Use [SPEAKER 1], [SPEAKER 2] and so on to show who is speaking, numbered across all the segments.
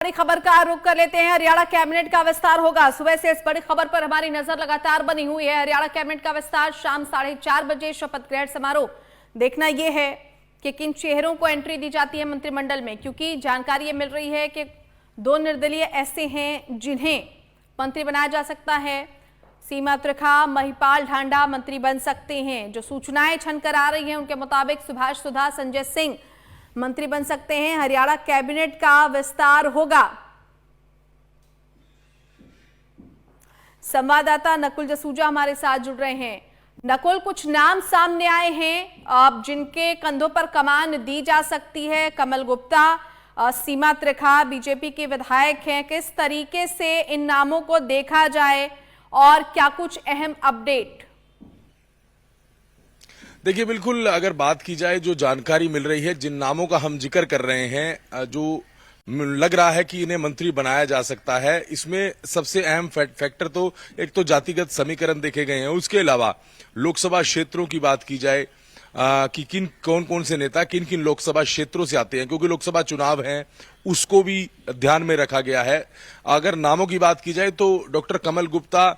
[SPEAKER 1] बड़ी खबर का रुख कर लेते हैं। हरियाणा कैबिनेट का विस्तार होगा। सुबह से इस बड़ी खबर पर हमारी नजर लगातार बनी हुई है। हरियाणा कैबिनेट का विस्तार शाम 4:30 बजे शपथ ग्रहण समारोह। देखना यह है कि किन चेहरों को एंट्री दी जाती है मंत्रिमंडल में, क्योंकि जानकारी ये मिल रही है कि 2 निर्दलीय ऐसे हैं जिन्हें मंत्री बनाया जा सकता है। सीमा त्रिखा, महिपाल ढांडा मंत्री बन सकते हैं। जो सूचनाएं छनकर आ रही हैं उनके मुताबिक सुभाष सुधा, संजय सिंह मंत्री बन सकते हैं। हरियाणा कैबिनेट का विस्तार होगा। संवाददाता नकुल जसूजा हमारे साथ जुड़ रहे हैं। नकुल, कुछ नाम सामने आए हैं अब जिनके कंधों पर कमान दी जा सकती है। कमल गुप्ता, सीमा त्रिखा बीजेपी के विधायक हैं। किस तरीके से इन नामों को देखा जाए और क्या कुछ अहम अपडेट?
[SPEAKER 2] देखिए, बिल्कुल अगर बात की जाए, जो जानकारी मिल रही है, जिन नामों का हम जिक्र कर रहे हैं, जो लग रहा है कि इन्हें मंत्री बनाया जा सकता है, इसमें सबसे अहम फैक्टर तो एक तो जातिगत समीकरण देखे गए हैं। उसके अलावा लोकसभा क्षेत्रों की बात की जाए कि कौन कौन से नेता किन किन लोकसभा क्षेत्रों से आते हैं, क्योंकि लोकसभा चुनाव है, उसको भी ध्यान में रखा गया है। अगर नामों की बात की जाए तो डॉक्टर कमल गुप्ता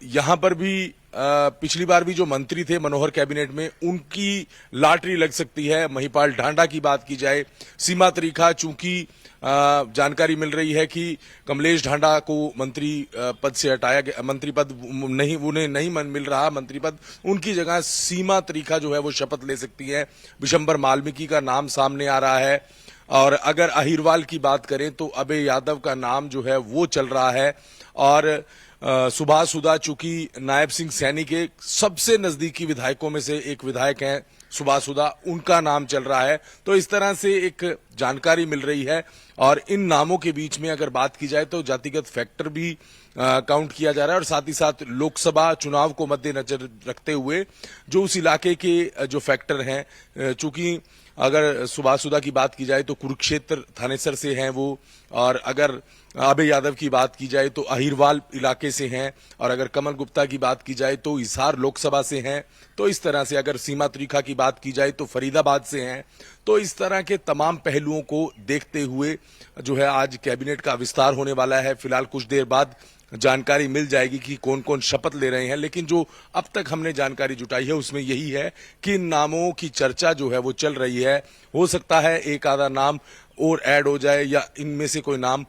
[SPEAKER 2] यहां पर भी पिछली बार भी जो मंत्री थे मनोहर कैबिनेट में, उनकी लॉटरी लग सकती है। महिपाल ढांडा की बात की जाए, सीमा त्रिखा, चूंकि जानकारी मिल रही है कि कमलेश ढांडा को मंत्री पद से हटाया गया, मंत्री पद नहीं, उन्हें नहीं मिल रहा मंत्री पद, उनकी जगह सीमा त्रिखा जो है वो शपथ ले सकती है। विशंबर माल्मीकि का नाम सामने आ रहा है। और अगर अहिरवाल की बात करें तो अभय यादव का नाम जो है वो चल रहा है। और सुभाष सुधा, चूंकि नायब सिंह सैनी के सबसे नजदीकी विधायकों में से एक विधायक हैं सुभाष सुधा, उनका नाम चल रहा है। तो इस तरह से एक जानकारी मिल रही है। और इन नामों के बीच में अगर बात की जाए तो जातिगत फैक्टर भी काउंट किया जा रहा है, और साथ ही साथ लोकसभा चुनाव को मद्देनजर रखते हुए जो उस इलाके के जो फैक्टर हैं, चूंकि अगर सुभाष सुधा की बात की जाए तो कुरुक्षेत्र थानेसर से हैं वो, और अगर अभय यादव की बात की जाए तो अहिरवाल इलाके से हैं, और अगर कमल गुप्ता की बात की जाए तो हिसार लोकसभा से हैं। तो इस तरह से अगर सीमा त्रिखा की बात की जाए तो फरीदाबाद से हैं। तो इस तरह के तमाम पहलुओं को देखते हुए जो है आज कैबिनेट का विस्तार होने वाला है। फिलहाल कुछ देर बाद जानकारी मिल जाएगी कि कौन कौन शपथ ले रहे हैं, लेकिन जो अब तक हमने जानकारी जुटाई है उसमें यही है कि इन नामों की चर्चा जो है वो चल रही है। हो सकता है एक आधा नाम और ऐड हो जाए या इनमें से कोई नाम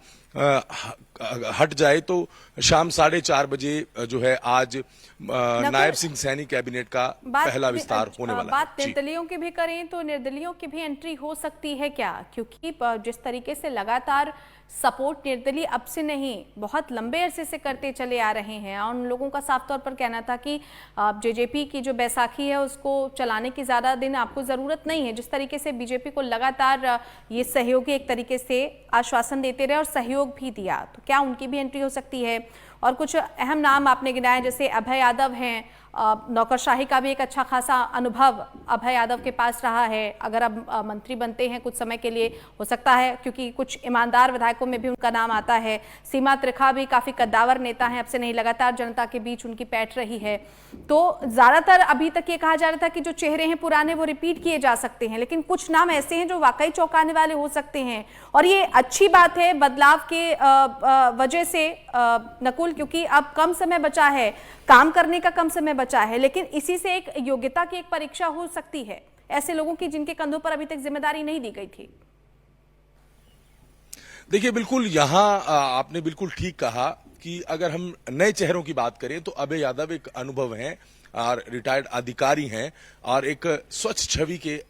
[SPEAKER 2] हट जाए। तो शाम 4:30 बजे जो है आज नायब सिंह सैनी कैबिनेट का पहला विस्तार होने वाला है।
[SPEAKER 1] बात निर्दलीयों की भी करें तो निर्दलीयों की भी एंट्री हो सकती है क्या? क्योंकि जिस तरीके से लगातार सपोर्ट निर्दलीय अब से नहीं, बहुत लंबे अरसे से करते चले आ रहे हैं, और उन लोगों का साफ तौर पर कहना था कि जेजेपी की जो बैसाखी है उसको चलाने की ज्यादा दिन आपको जरूरत नहीं है। जिस तरीके से बीजेपी को लगातार ये सहयोगी एक तरीके से आश्वासन देते रहे और सहयोग भी दिया, तो क्या उनकी भी एंट्री हो सकती है? और कुछ अहम नाम आपने गिनाए, जैसे अभय यादव हैं, नौकरशाही का भी एक अच्छा खासा अनुभव अभय यादव के पास रहा है। अगर अब मंत्री बनते हैं कुछ समय के लिए, हो सकता है, क्योंकि कुछ ईमानदार विधायकों में भी उनका नाम आता है। सीमा त्रिखा भी काफी कद्दावर नेता हैं, अब से नहीं लगातार जनता के बीच उनकी पैठ रही है। तो ज्यादातर अभी तक ये कहा जा रहा था कि जो चेहरे हैं पुराने वो रिपीट किए जा सकते हैं, लेकिन कुछ नाम ऐसे हैं जो वाकई चौंकाने वाले हो सकते हैं। और ये अच्छी बात है बदलाव के वजह से नकुल, क्योंकि अब कम समय बचा है, काम करने का कम समय बचा है, लेकिन इसी से एक योग्यता की एक परीक्षा हो सकती है ऐसे लोगों की जिनके कंधों पर अभी तक जिम्मेदारी नहीं दी गई थी।
[SPEAKER 2] देखिए, बिल्कुल यहां आपने बिल्कुल ठीक कहा कि अगर हम नए चेहरों की बात करें तो अभय यादव एक अनुभव हैं और रिटायर्ड अधिकारी हैं, और एक स्वच्छ छवि के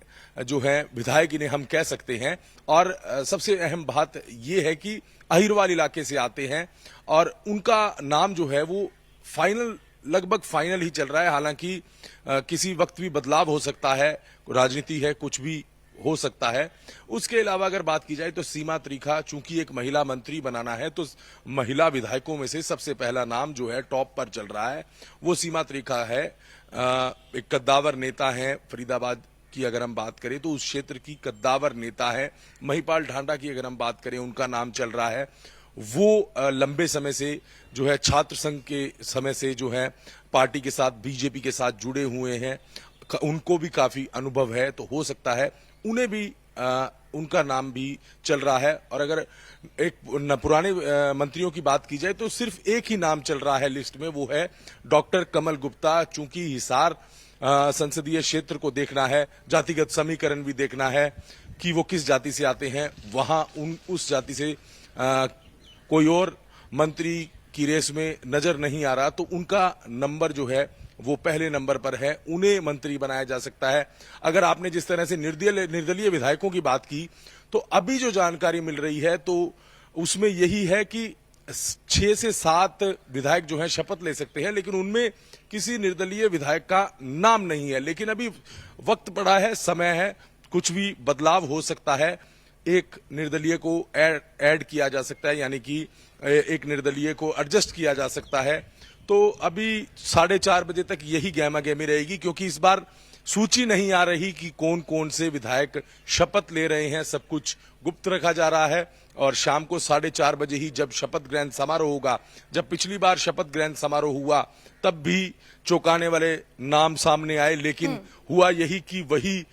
[SPEAKER 2] जो है विधायक इन्हें हम कह सकते हैं। और सबसे अहम बात यह है कि अहिरवाल इलाके से आते हैं, और उनका नाम जो है वो फाइनल, लगभग फाइनल ही चल रहा है। हालांकि किसी वक्त भी बदलाव हो सकता है, राजनीति है, कुछ भी हो सकता है। उसके अलावा अगर बात की जाए तो सीमा त्रिखा, चूंकि एक महिला मंत्री बनाना है, तो महिला विधायकों में से सबसे पहला नाम जो है टॉप पर चल रहा है वो सीमा त्रिखा है। एक कद्दावर नेता है। फरीदाबाद की अगर हम बात करें तो उस क्षेत्र की कद्दावर नेता है। महिपाल ढांडा की अगर हम बात करें, उनका नाम चल रहा है। वो लंबे समय से जो है छात्र संघ के समय से जो है पार्टी के साथ, बीजेपी के साथ जुड़े हुए हैं, उनको भी काफी अनुभव है। तो हो सकता है उन्हें भी उनका नाम भी चल रहा है। और अगर एक पुराने मंत्रियों की बात की जाए तो सिर्फ एक ही नाम चल रहा है लिस्ट में, वो है डॉक्टर कमल गुप्ता। चूंकि हिसार संसदीय क्षेत्र को देखना है, जातिगत समीकरण भी देखना है कि वो किस जाति से आते हैं, वहां उस जाति से कोई और मंत्री की रेस में नजर नहीं आ रहा, तो उनका नंबर जो है वो पहले नंबर पर है, उन्हें मंत्री बनाया जा सकता है। अगर आपने जिस तरह से निर्दलीय विधायकों की बात की, तो अभी जो जानकारी मिल रही है तो उसमें यही है कि 6 से 7 विधायक जो हैं शपथ ले सकते हैं, लेकिन उनमें किसी निर्दलीय विधायक का नाम नहीं है। लेकिन अभी वक्त पड़ा है, समय है, कुछ भी बदलाव हो सकता है। एक निर्दलीय को ऐड किया जा सकता है, यानी कि एक निर्दलीय को एडजस्ट किया जा सकता है। तो अभी 4:30 बजे तक यही गहमा गहमी रहेगी, क्योंकि इस बार सूची नहीं आ रही कि कौन कौन से विधायक शपथ ले रहे हैं। सब कुछ गुप्त रखा जा रहा है और शाम को 4:30 बजे ही जब शपथ ग्रहण समारोह होगा, जब पिछली बार शपथ ग्रहण समारोह हुआ तब भी चौंकाने वाले नाम सामने आए, लेकिन हुआ यही कि वही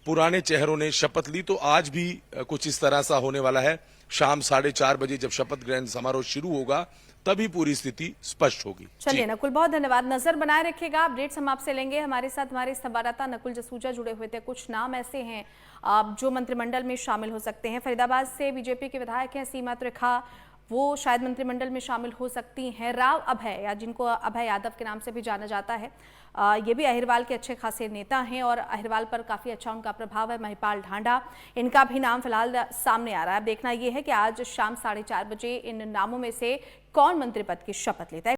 [SPEAKER 2] पुराने चेहरों ने शपथ ली। तो आज भी कुछ इस तरह सा होने वाला है। शाम 4:30 बजे जब शपथ ग्रहण समारोह शुरू होगा तभी पूरी स्थिति स्पष्ट होगी।
[SPEAKER 1] चलिए नकुल, बहुत धन्यवाद। नजर बनाए रखिएगा, अपडेट्स हम आपसे लेंगे। हमारे साथ हमारे संवाददाता नकुल जसूजा जुड़े हुए थे। कुछ नाम ऐसे हैं जो मंत्रिमंडल में शामिल हो सकते हैं। फरीदाबाद से बीजेपी के विधायक हैं सीमा त्रिखा, वो शायद मंत्रिमंडल में शामिल हो सकती हैं। राव अभय, या जिनको अभय यादव के नाम से भी जाना जाता है, ये भी अहिरवाल के अच्छे खासे नेता हैं और अहिरवाल पर काफ़ी अच्छा उनका प्रभाव है। महिपाल ढांडा, इनका भी नाम फिलहाल सामने आ रहा है। अब देखना ये है कि आज शाम 4:30 बजे इन नामों में से कौन मंत्री पद की शपथ लेता है।